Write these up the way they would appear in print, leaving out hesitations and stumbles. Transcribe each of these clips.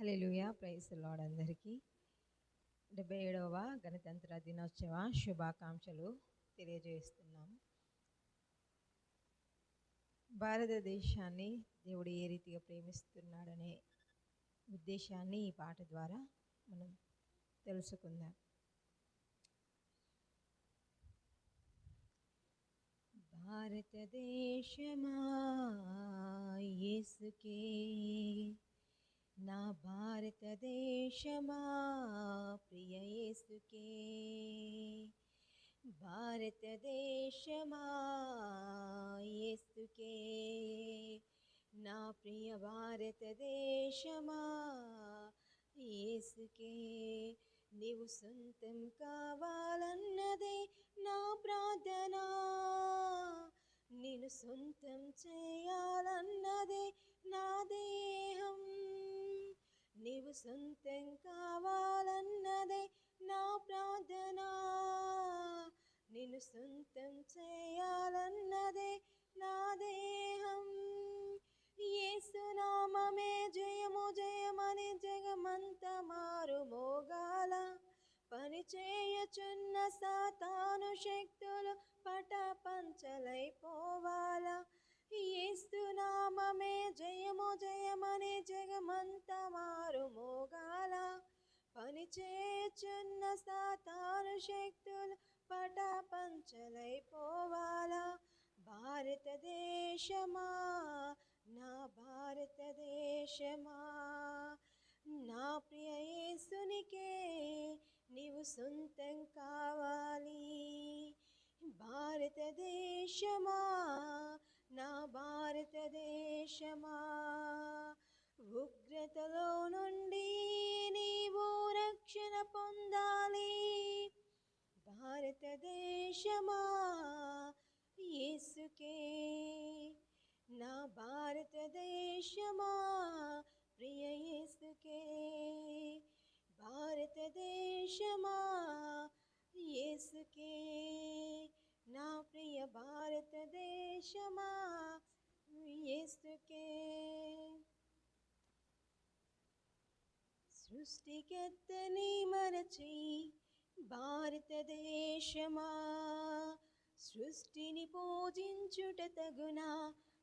Hallelujah, praise the lord. అందరికీ 77వ గణతంత్ర దినోత్సవ శుభాకాంక్షలు తెలియజేస్తున్నాం. భారతదేశాన్ని దేవుడు ఏ రీతిగా ప్రేమిస్తున్నాడనే ఉద్దేశాన్ని ఈ పాట ద్వారా మనం తెలుసుకుందాం. భారతదేశమా యేసుకే, నా భారతదేశమా ప్రియ యేసుకే. భారతదేశమా యేసుకే, నా ప్రియ భారతదేశమా యేసుకే. నీవు సొంతం కావాలన్నదే నా ప్రార్థన, నిన్ను సొంతం చేయాలన్నదే నా దేహం. నీవు సొంతం కావాలన్నదే నా ప్రార్థన, నిన్ను సొంతం చేయాలన్నదే నా దేహం. యేసు నామమే జయము జయమని జగమంత మారు మోగాల, పనిచేయుచున్న సాతాను శక్తులు పటపంచలైపోవాలా. యేసు నామమే జయము జయమని జగమంత మారు మోగాల, పనిచేయుచున్న సాతాను శక్తులు పటపంచలైపోవాలా. భారతదేశమా నా భారతదేశమా, నా ప్రియ యేసునికే నీవు సొంతం కావాలి. భారతదేశమా నా భారతదేశమా, ఉగ్రతలో నుండి నీవు రక్షణ పొందాలి. భారతదేశమా యేసుకే, నా భారతదేశమా ప్రియ యేసుకే. భారతదేశమా యేసుకే, నా ప్రియ భారతదేశమా యేసుకే. సృష్టికర్తని మరచి భారతదేశమా, సృష్టిని పూజించుట తగునా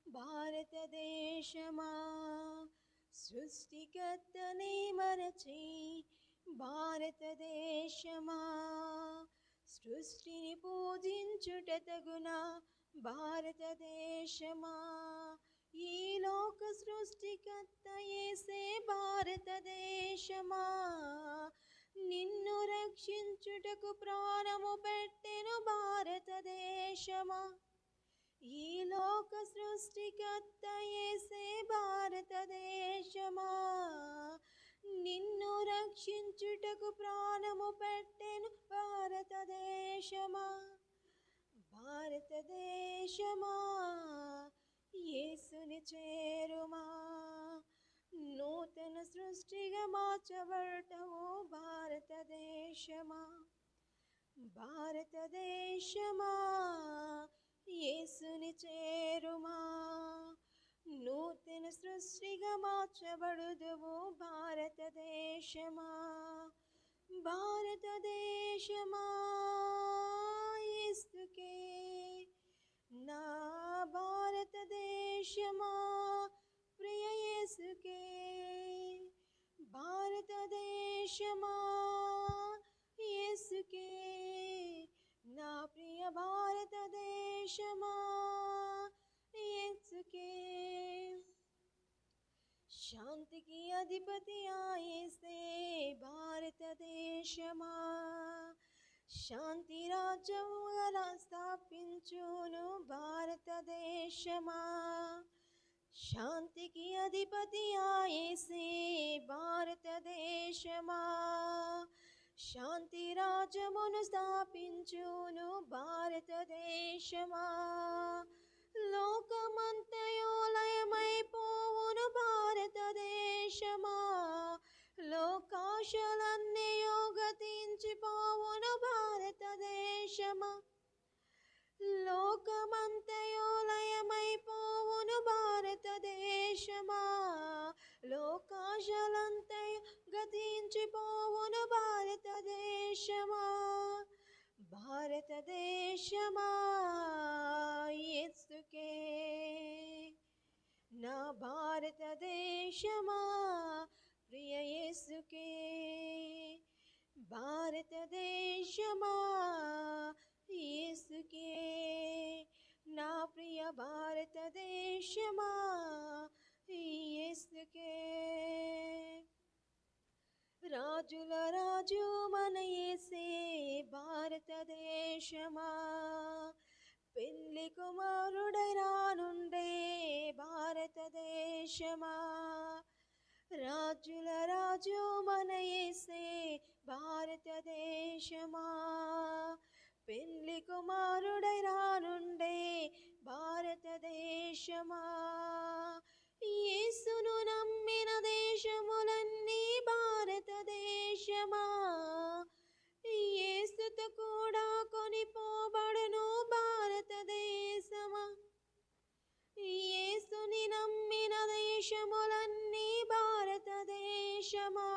భారతదేశమా. సృష్టికర్తని మరచి భారతదేశమా, సృష్టిని పూజించుట తగునా భారతదేశమా. ఈ లోక సృష్టికర్త యేసే భారతదేశమా, నిన్ను రక్షించుటకు ప్రాణము పెట్టెను భారతదేశమా. ఈ లోక సృష్టికర్త యేసే భారతదేశమా, నిన్ను రక్షించుటకు ప్రాణము పెట్టెను భారతదేశమా. భారతదేశమా యేసుని చేరుమా, నూతన సృష్టిగా మార్చబడతావు భారతదేశమా. భారతదేశమా యేసుని చేరుమా, నూతన సృష్టిగా మార్చబడుదువు భారతదేశమా. భారతదేశమా యేసుకే, నా భారతదేశమా ప్రియ యేసుకే. భారతదేశమా యేసుకే, నా ప్రియ భారతదేశమా యేసుకే. శాంతికి అధిపతి యేసే భారతదేశమా, శాంతి రాజ్యముగా స్థాపించును భారతదేశమా. శాంతికి అధిపతి యేసే భారతదేశమా, శాంతి రాజ్యమును స్థాపించును భారతదేశమా. లోకమంతయు లయమైపోవును భారతదేశమా, లోకాశలన్నీయు గతించిపోవును భారతదేశమా. లోకమంతయు లయమైపోవును భారతదేశమా, లోకాశలంతయు గతించిపోవును భారతదేశమా, భారతదేశమా యేసుకే. నా భారతదేశమా ప్రియ యేసుకే, భారతదేశమా యేసుకే. నా ప్రియ భారతదేశమా యేసుకే. రాజుల రాజు మన యేసే భారతదేశమా, పెళ్లి కుమారుడై రానుండే భారతదేశమా. రాజుల రాజు మన యేసే భారతదేశమా, పెళ్లి కుమారుడై రానుండే భారతదేశమా. యేసును నమ్మిన దేశములన్నీ భారతదేశమా, యేసుతో కూడా కొనిపోబడును భారతదేశమా. యేసుని నమ్మిన దేశములన్నీ భారతదేశమా,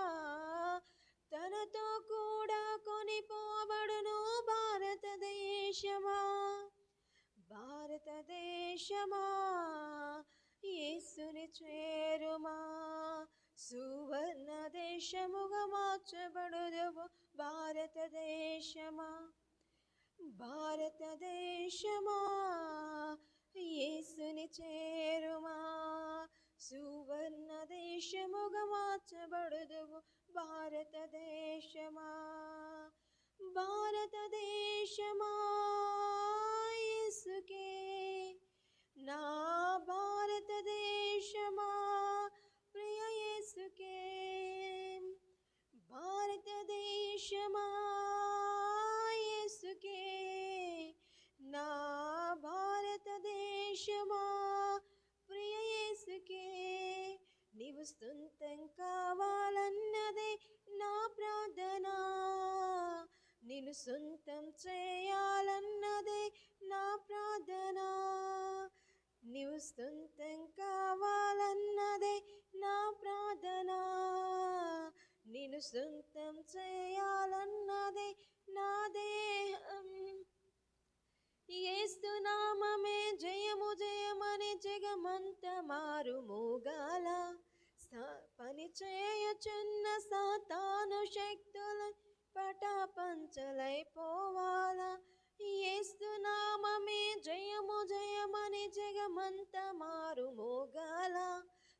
తనతో కూడా కొనిపోబడును భారతదేశమా. భారతదేశమా యేసుని చేరుమా, సువర్ణ దేశముగా మార్చబడుదువు భారతదేశమా. భారతదేశమా యేసుని చేరుమా, సువర్ణ దేశముగా మార్చబడుదువు భారతదేశమా. భారతదేశమా యేసుకే, నా భారతదేశమా ప్రియ యేసుకే. భారతదేశమా యేసుకే, నా భారతదేశమా ప్రియ యేసుకే. నీవు సొంతం కావాలన్నదే నా ప్రార్థన, నిన్ను సొంతం చేయాలన్నదే నా ప్రార్థన. నీవు సొంతం కావాలన్నదే నా ప్రార్థన, నిన్ను సొంతం చేయాలన్నదే నా దేహం. యేసు నామమే జయము జయమని జగమంత మారు మోగాల, పని చేయుచున్న సాతాను శక్తుల పటాపంచలైపోవాలా. యేసు నామమే జయము జయమని జగమంత మారు మోగాల,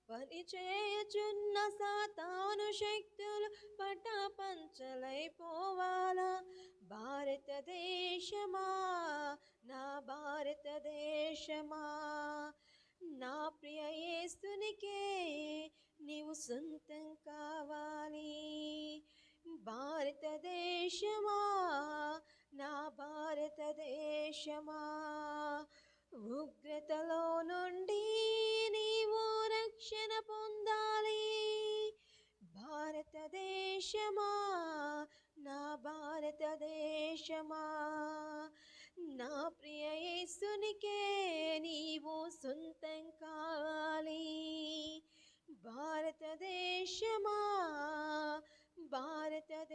పని చేయుచున్న సాతాను శక్తులు పటాపంచలైపోవాలా. భారతదేశమా నా భారతదేశమా, నా ప్రియ యేసునికే నీవు సొంతం కావాలి. భారతదేశమా నా భారతదేశమా, ఉగ్రతలో నుండి నీవు రక్షణ పొందాలి. భారతదేశమా నా భారతదేశమా, నా ప్రియ యేసునికే నీవు సొంతం కావాలి. భారతదేశమా భారతదేశ